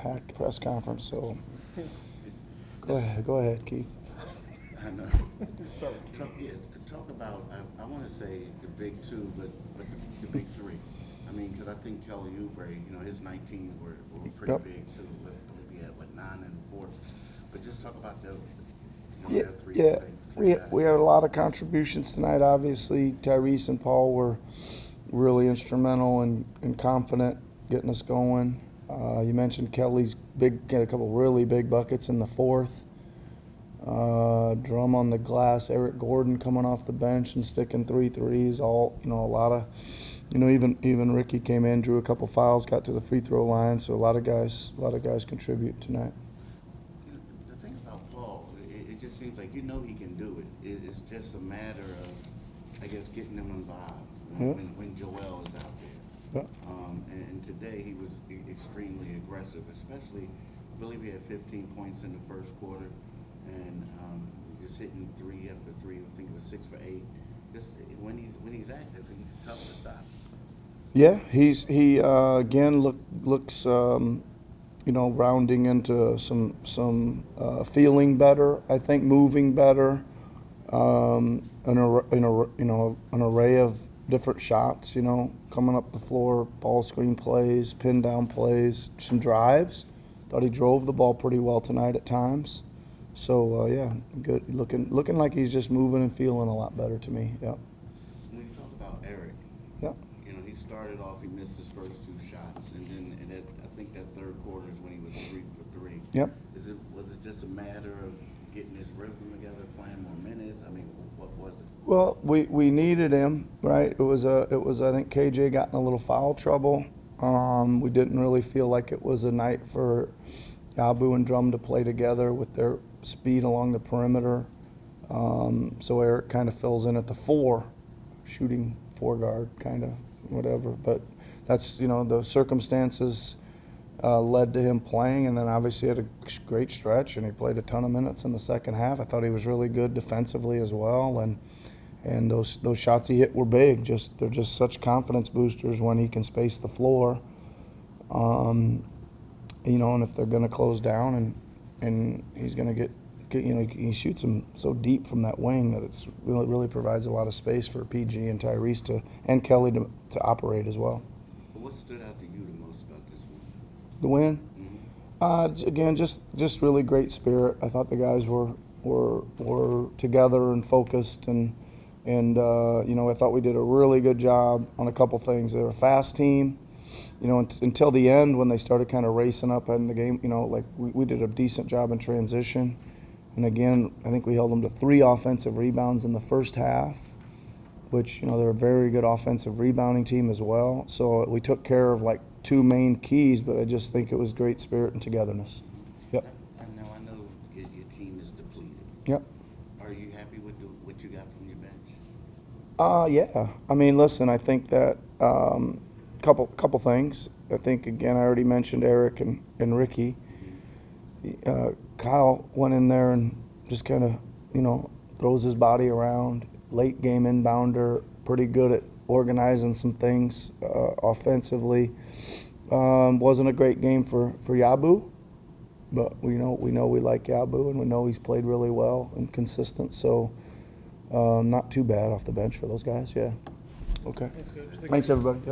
packed press conference, so go ahead, Keith. I know. Talk about, I want to say the big two, but the big three. I mean, because I think Kelly Oubre, his 19 were pretty big too. Maybe at 9 and 4. But just talk about those. Their three We had a lot of contributions tonight. Obviously, Tyrese and Paul were really instrumental and confident getting us going. You mentioned Kelly's get a couple really big buckets in the fourth. Drum on the glass. Eric Gordon coming off the bench and sticking 3 threes. All a lot of, even Ricky came in, drew a couple fouls, got to the free throw line. So a lot of guys contribute tonight. The thing about Paul, it just seems like he can do it. It's just a matter of, I guess, getting him involved when Joel is out there. And today he was extremely aggressive, especially, I believe he had 15 points in the first quarter, and just hitting 3 after 3. I think it was 6 for 8. Just when he's active, he's tough to stop. Yeah, he again looks rounding into some feeling better. I think moving better. An array of different shots, coming up the floor, ball screen plays, pin down plays, some drives. Thought he drove the ball pretty well tonight at times. So yeah, good. Looking like he's just moving and feeling a lot better to me. Yeah. When you talk about Eric, yeah, he started off, he missed his first 2 shots, and then I think that third quarter is when he was 3 for 3. Yep. Was it just a matter of getting his rhythm together, playing more minutes? I mean, what was it? Well, we needed him, right? It was I think KJ got in a little foul trouble. We didn't really feel like it was a night for Yabu and Drum to play together with their speed along the perimeter. So Eric kind of fills in at the 4, shooting 4 guard, kind of whatever. But that's the circumstances led to him playing, and then obviously had a great stretch, and he played a ton of minutes in the second half. I thought he was really good defensively as well, and those shots he hit were big. They're just such confidence boosters when he can space the floor. And if they're going to close down and he's going to get he shoots them so deep from that wing that it's really provides a lot of space for PG and Tyrese and Kelly to operate as well. What stood out to you the most about this one? The win? Mm-hmm. Again, just really great spirit. I thought the guys were together and focused, and I thought we did a really good job on a couple things. They're a fast team. Until the end when they started kind of racing up in the game, we did a decent job in transition. And again, I think we held them to 3 offensive rebounds in the first half, which, they're a very good offensive rebounding team as well. So we took care of 2 main keys, but I just think it was great spirit and togetherness. Yep. I know your team is depleted. Yep. Are you happy with what you got from your bench? Yeah. I mean, listen, I think that couple things. I think, again, I already mentioned Eric and Ricky. Kyle went in there and just kind of, throws his body around. Late game inbounder, pretty good at organizing some things offensively. Wasn't a great game for Yabu, but we know we like Yabu, and we know he's played really well and consistent. So not too bad off the bench for those guys. Yeah. Okay. Thanks, Coach. Thanks everybody. Yep.